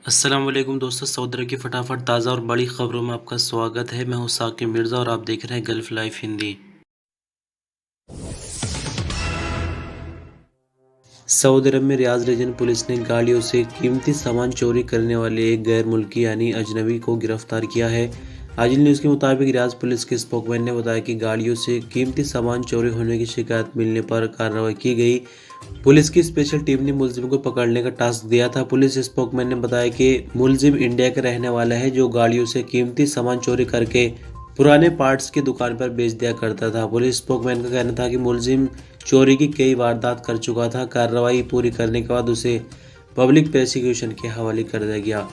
अस्सलाम वालेकुम दोस्तों, सऊदी अरब की फटाफट ताज़ा और बड़ी खबरों में आपका स्वागत है। मैं हूं साकिब मिर्ज़ा और आप देख रहे हैं गल्फ लाइफ हिंदी। सऊदी अरब में रियाज रीजन पुलिस ने गाड़ियों से कीमती सामान चोरी करने वाले एक गैर मुल्की यानी अजनबी को गिरफ्तार किया है। आजिल न्यूज़ के मुताबिक रियाज पुलिस के स्पोकमैन ने बताया कि गाड़ियों से कीमती सामान चोरी होने की शिकायत मिलने पर कार्रवाई की गई। पुलिस की स्पेशल टीम ने मुलजिम को पकड़ने का टास्क दिया था। पुलिस स्पोकमैन ने बताया कि मुलजिम इंडिया का रहने वाला है जो गाड़ियों से कीमती सामान चोरी करके पुराने पार्ट्स की दुकान पर बेच दिया करता था। पुलिस स्पोकमैन का कहना था कि मुलजिम चोरी की कई वारदात कर चुका था। कार्रवाई पूरी करने के बाद उसे पब्लिक प्रोसिक्यूशन के हवाले कर दिया गया।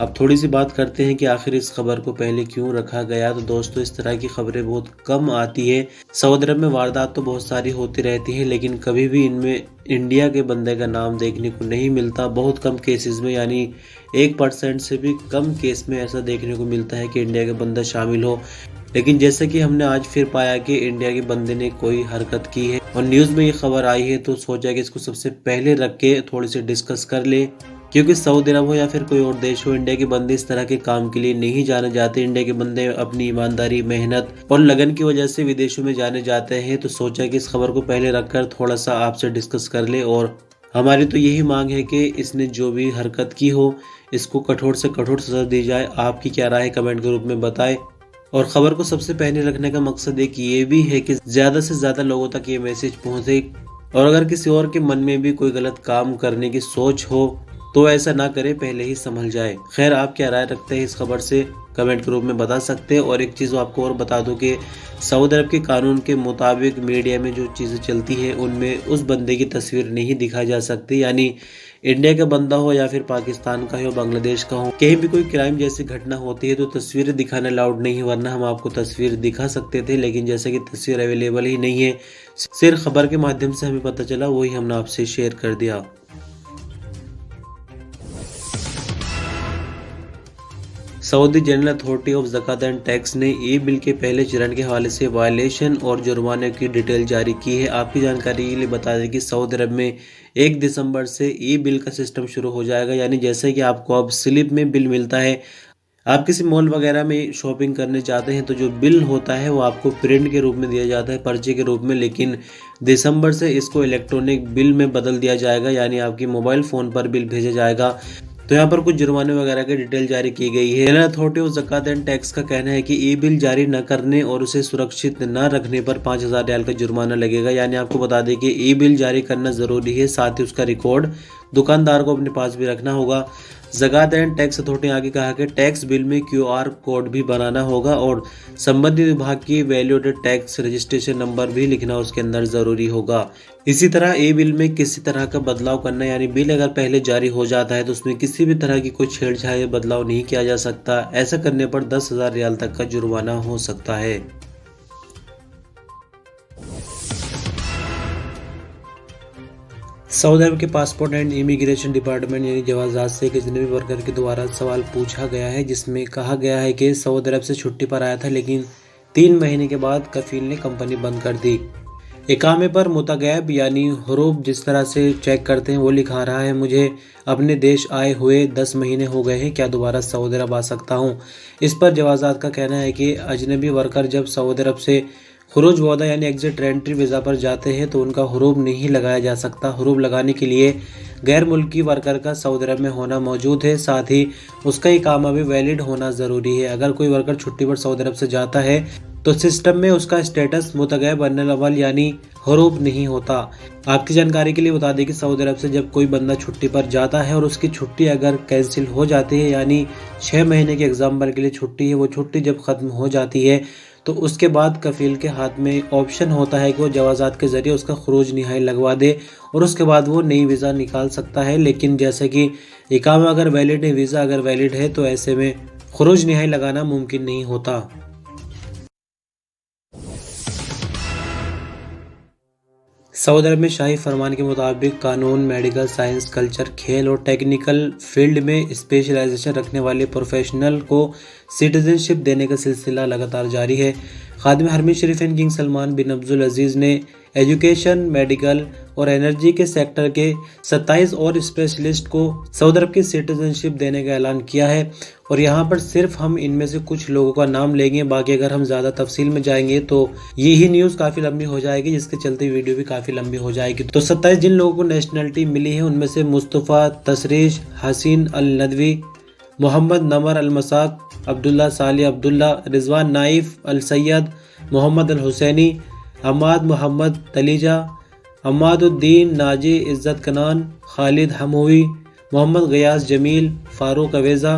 अब थोड़ी सी बात करते हैं कि आखिर इस खबर को पहले क्यों रखा गया। तो दोस्तों, इस तरह की खबरें बहुत कम आती है। सऊदी अरब में वारदात तो बहुत सारी होती रहती है, लेकिन कभी भी इनमें इंडिया के बंदे का नाम देखने को नहीं मिलता। बहुत कम केसेस में, यानी 1% से भी कम केस में ऐसा देखने को मिलता है कि इंडिया के बंदा शामिल हो। लेकिन जैसे कि हमने आज फिर पाया कि इंडिया के बंदे ने कोई हरकत की है और न्यूज़ में ये खबर आई है, तो सोचा कि इसको सबसे पहले रख के थोड़ी सी डिस्कस कर ले। क्योंकि सऊदी अरब हो या फिर कोई और देश हो, इंडिया के बंदे इस तरह के काम के लिए नहीं जाने जाते। इंडिया के बंदे अपनी ईमानदारी, मेहनत और लगन की वजह से विदेशों में जाने जाते हैं। तो सोचा कि इस खबर को पहले रखकर थोड़ा सा आपसे डिस्कस कर ले। और हमारी तो यही मांग है कि इसने जो भी हरकत की हो, इसको कठोर से कठोर सजा दी जाए। आपकी क्या राय है, कमेंट के रूप में बताएं। और खबर को सबसे पहले रखने का मकसद एक ये भी है कि ज़्यादा से ज़्यादा लोगों तक ये मैसेज पहुँचे। और अगर किसी और के मन में भी कोई गलत काम करने की सोच हो तो ऐसा ना करे, पहले ही संभल जाए। खैर, आप क्या राय रखते हैं इस खबर से, कमेंट के रूप में बता सकते हैं। और एक चीज़ आपको और बता दूं कि सऊदी अरब के कानून के मुताबिक मीडिया में जो चीज़ें चलती हैं उनमें उस बंदे की तस्वीर नहीं दिखाई जा सकती। यानी इंडिया का बंदा हो या फिर पाकिस्तान का हो, बांग्लादेश का हो, कहीं भी कोई क्राइम जैसी घटना होती है तो तस्वीरें दिखाना अलाउड नहीं। वरना हम आपको तस्वीर दिखा सकते थे, लेकिन जैसे कि तस्वीर अवेलेबल ही नहीं है, सिर्फ खबर के माध्यम से हमें पता चला, वही हमने आपसे शेयर कर दिया। Saudi General Authority of Zakat and Tax ने ई बिल के पहले चरण के हवाले से वायलेशन और जुर्माने की डिटेल जारी की है। आपकी जानकारी के लिए बता दें कि सऊदी अरब में 1 दिसंबर से ई बिल का सिस्टम शुरू हो जाएगा। यानी जैसे कि आपको अब स्लिप में बिल मिलता है, आप किसी मॉल वगैरह में शॉपिंग करने जाते हैं तो जो बिल होता है वो आपको प्रिंट के रूप में दिया जाता है, पर्ची के रूप में। लेकिन दिसंबर से इसको इलेक्ट्रॉनिक बिल में बदल दिया जाएगा, यानी आपकी मोबाइल फ़ोन पर बिल भेजा जाएगा। तो यहाँ पर कुछ जुर्माने वगैरह की डिटेल जारी की गई है। General Authority of Zakat and Tax का कहना है कि ई बिल जारी न करने और उसे सुरक्षित न रखने पर 5,000 रियाल का जुर्माना लगेगा। यानी आपको बता दें कि ई बिल जारी करना ज़रूरी है, साथ ही उसका रिकॉर्ड दुकानदार को अपने पास भी रखना होगा। ज़कात एंड टैक्स अथॉरिटी ने आगे कहा कि टैक्स बिल में QR कोड भी बनाना होगा और संबंधित विभाग की वैल्यूडेड टैक्स रजिस्ट्रेशन नंबर भी लिखना उसके अंदर ज़रूरी होगा। इसी तरह ई बिल में किसी तरह का बदलाव करना, यानी बिल अगर पहले जारी हो जाता है तो उसमें किसी भी तरह की कोई छेड़छाड़ या बदलाव नहीं किया जा सकता। ऐसा करने पर 10,000 रियाल तक का जुर्माना हो सकता है। सऊदी अरब के पासपोर्ट एंड इमिग्रेशन डिपार्टमेंट यानी जवाज़ात से एक अजनबी वर्कर के द्वारा सवाल पूछा गया है, जिसमें कहा गया है कि सऊदी अरब से छुट्टी पर आया था, लेकिन 3 महीने के बाद कफील ने कंपनी बंद कर दी। इकामे पर मुतगैब यानी हरूब जिस तरह से चेक करते हैं वो लिखा रहा है, मुझे अपने देश आए हुए 10 महीने हो गए हैं, क्या दोबारा सऊदी अरब आ सकता हूँ। इस पर जवाज़ात का कहना है कि अजनबी वर्कर जब सऊदी अरब से खुरूज वादा यानी एग्जिट एंट्री वीज़ा पर जाते हैं तो उनका हरूब नहीं लगाया जा सकता। हरूब लगाने के लिए गैर मुल्की वर्कर का सऊदी अरब में होना मौजूद है, साथ ही उसका इकामा भी वैलिड होना ज़रूरी है। अगर कोई वर्कर छुट्टी पर सऊदी अरब से जाता है तो सिस्टम में उसका स्टेटस मुतगैब अव्वल यानी हरूब नहीं होता। आपकी जानकारी के लिए बता दें कि सऊदी अरब से जब कोई बंदा छुट्टी पर जाता है और उसकी छुट्टी अगर कैंसिल हो जाती है, यानी 6 महीने के एग्जाम्पल के लिए छुट्टी है, वो छुट्टी जब ख़त्म हो जाती है तो उसके बाद कफील के हाथ में ऑप्शन होता है कि वो जवाज़ात के ज़रिए उसका खरूज नहाई लगवा दे और उसके बाद वो नई वीज़ा निकाल सकता है। लेकिन जैसे कि इकामा अगर वैलिड है, वीज़ा अगर वैलिड है, तो ऐसे में खरूज नहाई लगाना मुमकिन नहीं होता। सऊदी अरब में शाही फरमान के मुताबिक कानून, मेडिकल साइंस, कल्चर, खेल और टेक्निकल फील्ड में स्पेशलाइजेशन रखने वाले प्रोफेशनल को सिटीजनशिप देने का सिलसिला लगातार जारी है। खादिम हरमीन शरीफैन किंग सलमान बिन अब्दुल अजीज़ ने एजुकेशन, मेडिकल और एनर्जी के सेक्टर के 27 और स्पेशलिस्ट को सऊदी अरब की सिटीजनशिप देने का ऐलान किया है। और यहाँ पर सिर्फ हम इनमें से कुछ लोगों का नाम लेंगे, बाकी अगर हम ज़्यादा तफसील में जाएंगे तो ये ही न्यूज़ काफ़ी लंबी हो जाएगी, जिसके चलते वीडियो भी काफ़ी लंबी हो जाएगी। तो 27 जिन लोगों को नेशनलिटी मिली है उनमें से मुस्तफ़ा तसरीश हसीन अल नदवी, मोहम्मद नमर अल मसाक, अब्दुल्ला साली अब्दुल्ला, रिजवान नाइफ अल सैयद, मोहम्मद अल हुसैनी, अमाद मोहम्मद तलीजा, अमादुद्दीन नाजी इज़्ज़त कनान, खालिद हमूवी, मोहम्मद गयास जमील, फ़ारूक अवेज़ा,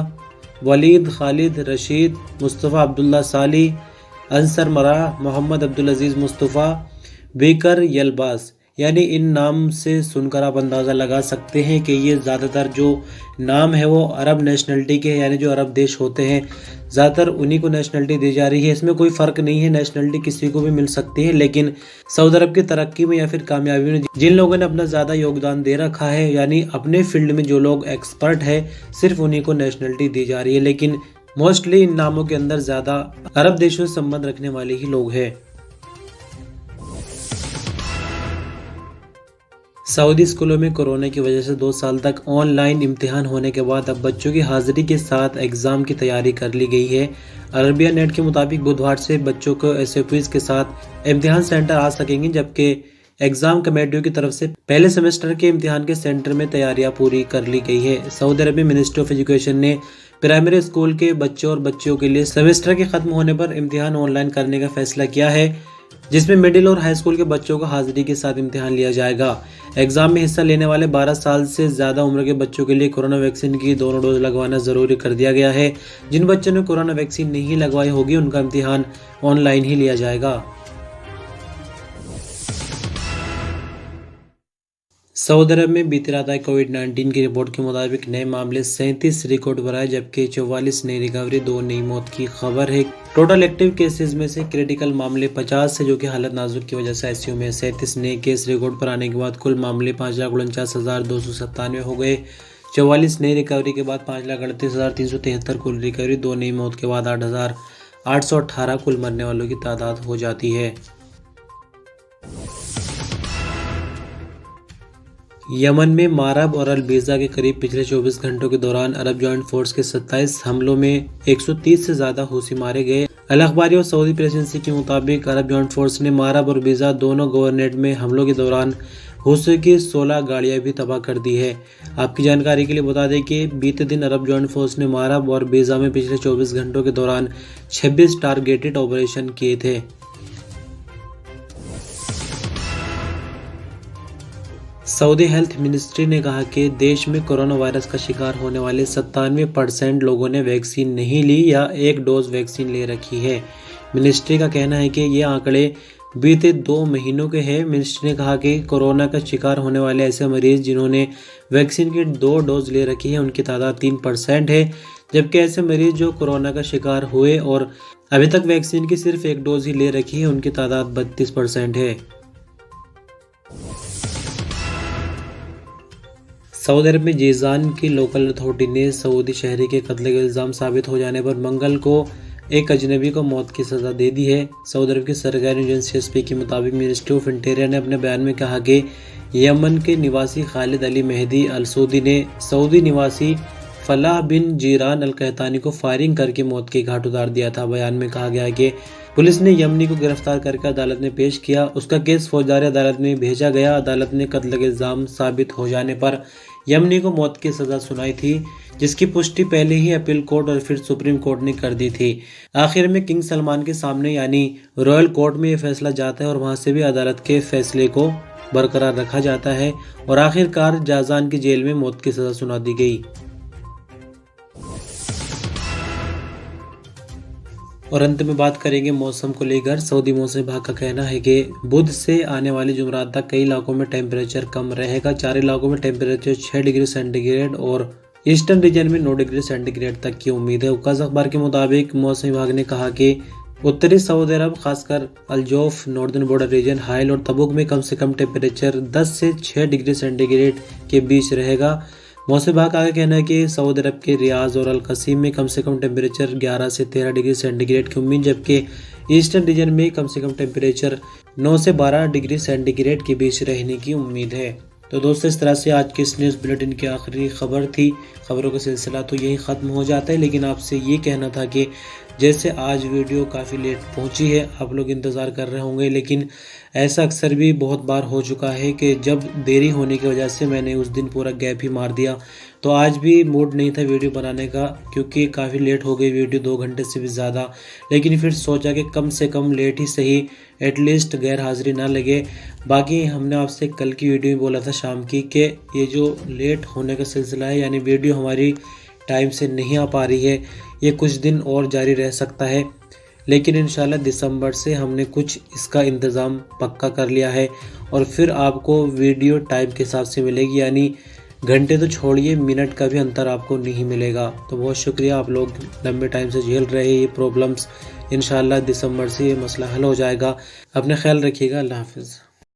वलीद खालिद रशीद, मुस्तफ़ा अब्दुल्ला साली, अंसर मरा, मोहम्मद अब्दुल अजीज़ मुस्तफ़ा, बेकर यलबास। यानी इन नाम से सुनकर आप अंदाज़ा लगा सकते हैं कि ये ज़्यादातर जो नाम है वो अरब नेशनलिटी के हैं, यानी जो अरब देश होते हैं ज़्यादातर उन्हीं को नेशनलिटी दी जा रही है। इसमें कोई फ़र्क नहीं है, नेशनलिटी किसी को भी मिल सकती है, लेकिन सऊदी अरब की तरक्की में या फिर कामयाबी में जिन लोगों ने अपना ज़्यादा योगदान दे रखा है, यानी अपने फील्ड में जो लोग एक्सपर्ट है, सिर्फ उन्हीं को नेशनलिटी दी जा रही है। लेकिन मोस्टली इन नामों के अंदर ज़्यादा अरब देशों से संबंध रखने वाले ही लोग हैं। सऊदी स्कूलों में कोरोना की वजह से 2 साल तक ऑनलाइन इम्तिहान होने के बाद अब बच्चों की हाजिरी के साथ एग्ज़ाम की तैयारी कर ली गई है। अरबिया नेट के मुताबिक बुधवार से बच्चों को SOPs के साथ इम्तिहान सेंटर आ सकेंगे, जबकि एग्ज़ाम कमेटियों की तरफ से पहले सेमेस्टर के इम्तिहान के सेंटर में तैयारियां पूरी कर ली गई है। सऊदी अरब में मिनिस्ट्री ऑफ एजुकेशन ने प्राइमरी स्कूल के बच्चों और बच्चियों के लिए सेमेस्टर के ख़त्म होने पर इम्तिहान ऑनलाइन करने का फैसला किया है, जिसमें मिडिल और हाई स्कूल के बच्चों को हाजिरी के साथ इम्तिहान लिया जाएगा। एग्जाम में हिस्सा लेने वाले 12 साल से ज़्यादा उम्र के बच्चों के लिए कोरोना वैक्सीन की दोनों डोज लगवाना ज़रूरी कर दिया गया है। जिन बच्चों ने कोरोना वैक्सीन नहीं लगवाई होगी उनका इम्तिहान ऑनलाइन ही लिया जाएगा। सऊदी अरब में बीती रात आए कोविड-19 की रिपोर्ट के मुताबिक नए मामले 37 रिकॉर्ड पर आए, जबकि 44 नई रिकवरी, 2 नई मौत की खबर है। टोटल एक्टिव केसेस में से क्रिटिकल मामले 50 है, जो कि हालत नाजुक की वजह से ICU में 37 नए केस रिकॉर्ड पर आने के बाद कुल मामले 5,49,297 हो गए। 44 नई रिकवरी के बाद 5,38,373 कुल रिकवरी, 2 नई मौत के बाद 8,818 कुल मरने वालों की तादाद हो जाती है। यमन में मारब और अल-बेज़ा के करीब पिछले 24 घंटों के दौरान अरब जॉइंट फोर्स के 27 हमलों में 130 से ज़्यादा हूसी मारे गए। अल अखबारी और सऊदी प्रेस एजेंसी के मुताबिक अरब जॉइंट फोर्स ने मारब और बेज़ा दोनों गवर्नरेट में हमलों के दौरान हूसी की 16 गाड़ियाँ भी तबाह कर दी है। आपकी जानकारी के लिए बता दें कि बीते दिन अरब जॉइंट फोर्स ने मारब और बेज़ा में पिछले 24 घंटों के दौरान 26 टारगेटेड ऑपरेशन किए थे। सऊदी हेल्थ मिनिस्ट्री ने कहा कि देश में कोरोना वायरस का शिकार होने वाले 97% लोगों ने वैक्सीन नहीं ली या 1 डोज वैक्सीन ले रखी है। मिनिस्ट्री का कहना है कि ये आंकड़े बीते 2 महीनों के हैं। मिनिस्ट्री ने कहा कि कोरोना का शिकार होने वाले ऐसे मरीज जिन्होंने वैक्सीन की 2 डोज ले रखी है उनकी तादाद 3% है, जबकि ऐसे मरीज जो कोरोना का शिकार हुए और अभी तक वैक्सीन की सिर्फ 1 डोज ही ले रखी है उनकी तादाद 32% है। सऊदी अरब में जीज़ान की लोकल अथॉरिटी ने सऊदी शहरी के कत्ल का इल्ज़ाम साबित हो जाने पर मंगल को एक अजनबी को मौत की सज़ा दे दी है। सऊदी अरब की सरकारी एजेंसी SP के मुताबिक मिनिस्ट्री ऑफ इंटीरियर ने अपने बयान में कहा कि यमन के निवासी खालिद अली मेहदी अल सऊदी ने सऊदी निवासी फलाह बिन जीरान अल कहतानी को फायरिंग करके मौत के घाट उतार दिया था। बयान में कहा गया है कि पुलिस ने यमनी को गिरफ्तार करके अदालत में पेश किया। उसका केस फौजदारी अदालत में भेजा गया। अदालत ने कत्ल के इल्ज़ाम साबित हो जाने पर यमनी को मौत की सज़ा सुनाई थी, जिसकी पुष्टि पहले ही अपील कोर्ट और फिर सुप्रीम कोर्ट ने कर दी थी। आखिर में किंग सलमान के सामने यानी रॉयल कोर्ट में यह फैसला जाता है और वहां से भी अदालत के फैसले को बरकरार रखा जाता है और आखिरकार जाजान की जेल में मौत की सज़ा सुना दी गई। और अंत में बात करेंगे मौसम को लेकर। सऊदी मौसम विभाग का कहना है कि बुध से आने वाली जुमरात तक कई इलाकों में टेम्परेचर कम रहेगा। 4 इलाकों में टेम्परेचर 6 डिग्री सेंटीग्रेड और ईस्टर्न रीजन में 9 डिग्री सेंटीग्रेड तक की उम्मीद है। उकास अखबार के मुताबिक मौसम विभाग ने कहा कि उत्तरी सऊदी अरब खासकर अलजौफ, नॉर्दर्न बॉर्डर रीजन, हाइल और तबुक में कम से कम टेम्परेचर 10 से 6 डिग्री सेंटीग्रेड के बीच रहेगा। मौसम विभाग का कहना है कि सऊदी अरब के रियाज और अल कसीम में कम से कम टेम्परेचर 11 से 13 डिग्री सेंटीग्रेड की उम्मीद, जबकि ईस्टर्न रीजन में कम से कम टेम्परेचर 9 से 12 डिग्री सेंटीग्रेड के बीच रहने की उम्मीद है। तो दोस्तों, इस तरह से आज के इस न्यूज़ बुलेटिन की आखिरी खबर थी। खबरों का सिलसिला तो यहीं ख़त्म हो जाता है, लेकिन आपसे ये कहना था कि जैसे आज वीडियो काफ़ी लेट पहुंची है, आप लोग इंतज़ार कर रहे होंगे, लेकिन ऐसा अक्सर भी बहुत बार हो चुका है कि जब देरी होने की वजह से मैंने उस दिन पूरा गैप ही मार दिया। तो आज भी मूड नहीं था वीडियो बनाने का, क्योंकि काफ़ी लेट हो गई वीडियो, 2 घंटे से भी ज़्यादा। लेकिन फिर सोचा कि कम से कम लेट ही सही, एटलीस्ट गैर हाज़िरी ना लगे। बाकी हमने आपसे कल की वीडियो में बोला था शाम की कि ये जो लेट होने का सिलसिला है, यानी वीडियो हमारी टाइम से नहीं आ पा रही है, ये कुछ दिन और जारी रह सकता है। लेकिन इंशाल्लाह दिसंबर से हमने कुछ इसका इंतज़ाम पक्का कर लिया है और फिर आपको वीडियो टाइम के हिसाब से मिलेगी, यानी घंटे तो छोड़िए, मिनट का भी अंतर आपको नहीं मिलेगा। तो बहुत शुक्रिया, आप लोग लंबे टाइम से झेल रहे हैं ये प्रॉब्लम्स। इंशाल्लाह दिसंबर से ये मसला हल हो जाएगा। अपना ख्याल रखिएगा। अल्लाह हाफ़िज़।